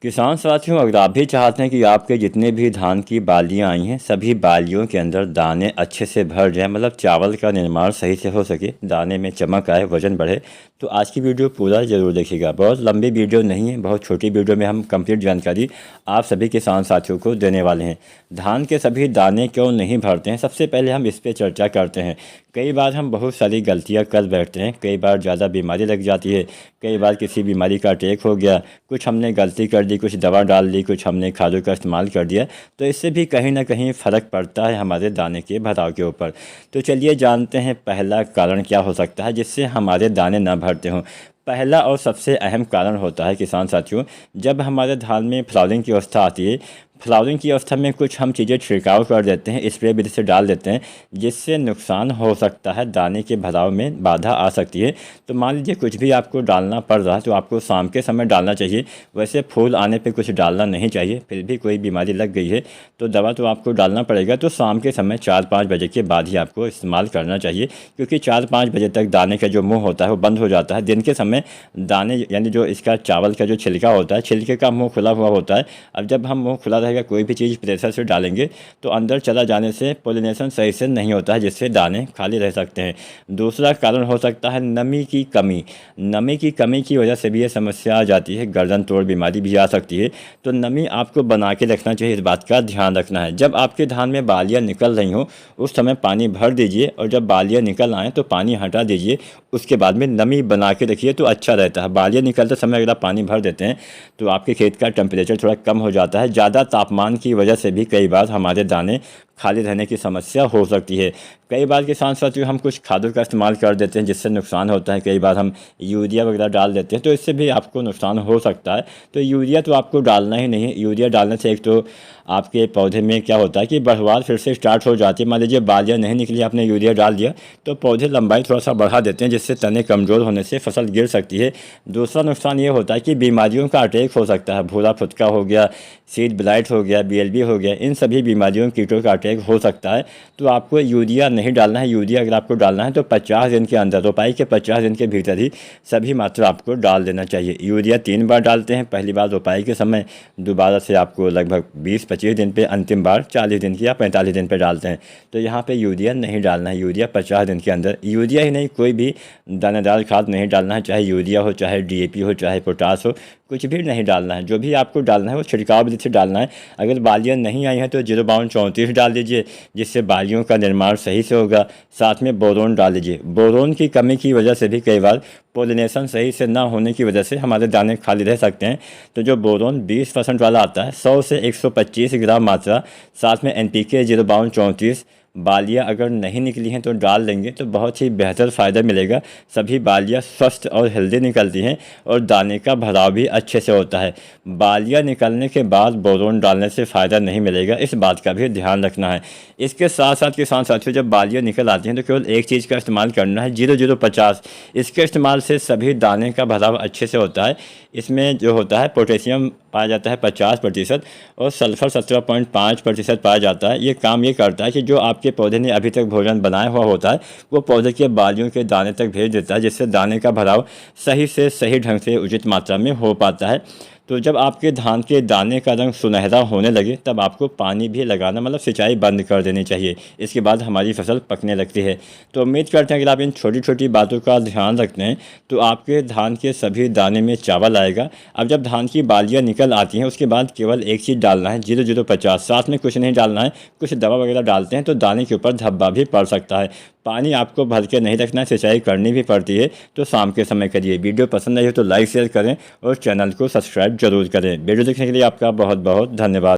किसान साथियों, अगर आप भी चाहते हैं कि आपके जितने भी धान की बालियां आई हैं सभी बालियों के अंदर दाने अच्छे से भर जाएं, मतलब चावल का निर्माण सही से हो सके, दाने में चमक आए, वजन बढ़े, तो आज की वीडियो पूरा ज़रूर देखिएगा। बहुत लंबी वीडियो नहीं है, बहुत छोटी वीडियो में हम कंप्लीट जानकारी आप सभी किसान साथियों को देने वाले हैं। धान के सभी दाने क्यों नहीं भरते हैं, सबसे पहले हम इस पर चर्चा करते हैं। कई बार हम बहुत सारी गलतियां कर बैठते हैं, कई बार ज़्यादा बीमारी लग जाती है, कई बार किसी बीमारी का अटैक हो गया, कुछ हमने गलती कर दी, कुछ दवा डाल दी, कुछ हमने खादों का इस्तेमाल कर दिया, तो इससे भी कहीं ना कहीं फ़र्क पड़ता है हमारे दाने के भराव के ऊपर। तो चलिए जानते हैं पहला कारण क्या हो सकता है जिससे हमारे दाने ना भरते हों। पहला और सबसे अहम कारण होता है किसान साथियों, जब हमारे धान में फ्लावरिंग की अवस्था आती है, फ्लावरिंग की अवस्था में कुछ हम चीज़ें छिड़काव कर देते हैं, स्प्रे विधि से डाल देते हैं, जिससे नुकसान हो सकता है, दाने के भराव में बाधा आ सकती है। तो मान लीजिए कुछ भी आपको डालना पड़ रहा है तो आपको शाम के समय डालना चाहिए। वैसे फूल आने पे कुछ डालना नहीं चाहिए, फिर भी कोई बीमारी लग गई है तो दवा तो आपको डालना पड़ेगा। तो शाम के समय 4-5 बजे के बाद ही आपको इस्तेमाल करना चाहिए, क्योंकि 4-5 बजे तक दाने का जो मुँह होता है वो बंद हो जाता है। दिन के समय दाने यानी जो इसका चावल का जो छिलका होता है, छिलके का मुँह खुला हुआ होता है। अब जब हम मुँह खुला रहेगा, कोई भी चीज़ प्रेशर से डालेंगे तो अंदर चला जाने से पोलिनेशन सही से नहीं होता है, जिससे दाने खाली रह सकते हैं। दूसरा कारण हो सकता है नमी की कमी। नमी की कमी की वजह से भी ये समस्या आ जाती है, गर्दन तोड़ बीमारी भी आ सकती है। तो नमी आपको बना के रखना चाहिए, इस बात का ध्यान रखना है। जब आपके धान में बालियाँ निकल रही हों उस समय पानी भर दीजिए, और जब बालियाँ निकल आएँ तो पानी हटा दीजिए। उसके बाद में नमी बना के रखिए तो अच्छा रहता है। बालियाँ निकलते समय अगर आप पानी भर देते हैं तो आपके खेत का टेम्परेचर थोड़ा कम हो जाता है। ज़्यादा तापमान की वजह से भी कई बार हमारे दाने खाली रहने की समस्या हो सकती है। कई बार के साथ साथ हम कुछ खादों का इस्तेमाल कर देते हैं जिससे नुकसान होता है। कई बार हम यूरिया वगैरह डाल देते हैं तो इससे भी आपको नुकसान हो सकता है। तो यूरिया तो आपको डालना ही नहीं है। यूरिया डालने से एक तो आपके पौधे में क्या होता है कि बढ़वार फिर से स्टार्ट हो जाती है। मान लीजिए बालियाँ नहीं निकली, आपने यूरिया डाल दिया तो पौधे लंबाई थोड़ा सा बढ़ा देते हैं, जिससे तने कमज़ोर होने से फसल गिर सकती है। दूसरा नुकसान ये होता है कि बीमारियों का अटैक हो सकता है। भूरा फुदका हो गया, सीड ब्लाइट हो गया, BLB हो गया, इन सभी बीमारियों कीटों का अटैक हो सकता है। तो आपको यूरिया नहीं डालना है। यूरिया अगर आपको डालना है तो 50 दिन के अंदर, रोपाई के 50 दिन के भीतर ही सभी मात्रा आपको डाल देना चाहिए। यूरिया 3 बार डालते हैं, पहली बार रोपाई के समय, दोबारा से आपको लगभग 20-25 दिन पे, अंतिम बार 40 दिन की या 45 दिन पे डालते हैं। तो यहाँ पे यूरिया नहीं डालना है। यूरिया 50 दिन के अंदर, यूरिया ही नहीं कोई भी दानेदार खाद नहीं डालना है, चाहे यूरिया हो, चाहे DAP हो, चाहे पोटास हो, कुछ भी नहीं डालना है। जो भी आपको डालना है वो छिड़काव विधि से डालना है। अगर बालियाँ नहीं आई हैं तो 05234 डाल दीजिए, जिससे बालियों का निर्माण सही से होगा। साथ में बोरोन डाल दीजिए। बोरोन की कमी की वजह से भी कई बार पोलिनेशन सही से ना होने की वजह से हमारे दाने खाली रह सकते हैं। तो जो बोरोन 20% वाला आता है, 100 से 125 ग्राम मात्रा, साथ में NPK 05234, बालियाँ अगर नहीं निकली हैं तो डाल देंगे तो बहुत ही बेहतर फ़ायदा मिलेगा। सभी बालियाँ स्वस्थ और हेल्दी निकलती हैं और दाने का भराव भी अच्छे से होता है। बालियाँ निकलने के बाद बोरोन डालने से फ़ायदा नहीं मिलेगा, इस बात का भी ध्यान रखना है। इसके साथ साथ किसान साथियों, जब बालियाँ निकल आती हैं तो केवल एक चीज़ का इस्तेमाल करना है, 0050। इसके इस्तेमाल से सभी दाने का भराव अच्छे से होता है। इसमें जो होता है पोटेशियम पाया जाता है 50% और सल्फ़र 17.5% पाया जाता है। ये काम ये करता है कि जो आपके पौधे ने अभी तक भोजन बनाया हुआ होता है वो पौधे के बालियों के दाने तक भेज देता है, जिससे दाने का भराव सही से सही ढंग से उचित मात्रा में हो पाता है। तो जब आपके धान के दाने का रंग सुनहरा होने लगे तब आपको पानी भी लगाना, मतलब सिंचाई बंद कर देनी चाहिए। इसके बाद हमारी फसल पकने लगती है। तो उम्मीद करते हैं कि आप इन छोटी छोटी बातों का ध्यान रखते हैं तो आपके धान के सभी दाने में चावल आएगा। अब जब धान की बालियाँ निकल आती हैं उसके बाद केवल एक चीज़ डालना है, 0050। साथ में कुछ नहीं डालना है। कुछ दवा वगैरह डालते हैं तो दाने के ऊपर धब्बा भी पड़ सकता है। पानी आपको भर के नहीं रखना है, सिंचाई करनी भी पड़ती है तो शाम के समय करिए। वीडियो पसंद आई हो तो लाइक शेयर करें और चैनल को सब्सक्राइब जरूर करें। वीडियो देखने के लिए आपका बहुत बहुत धन्यवाद।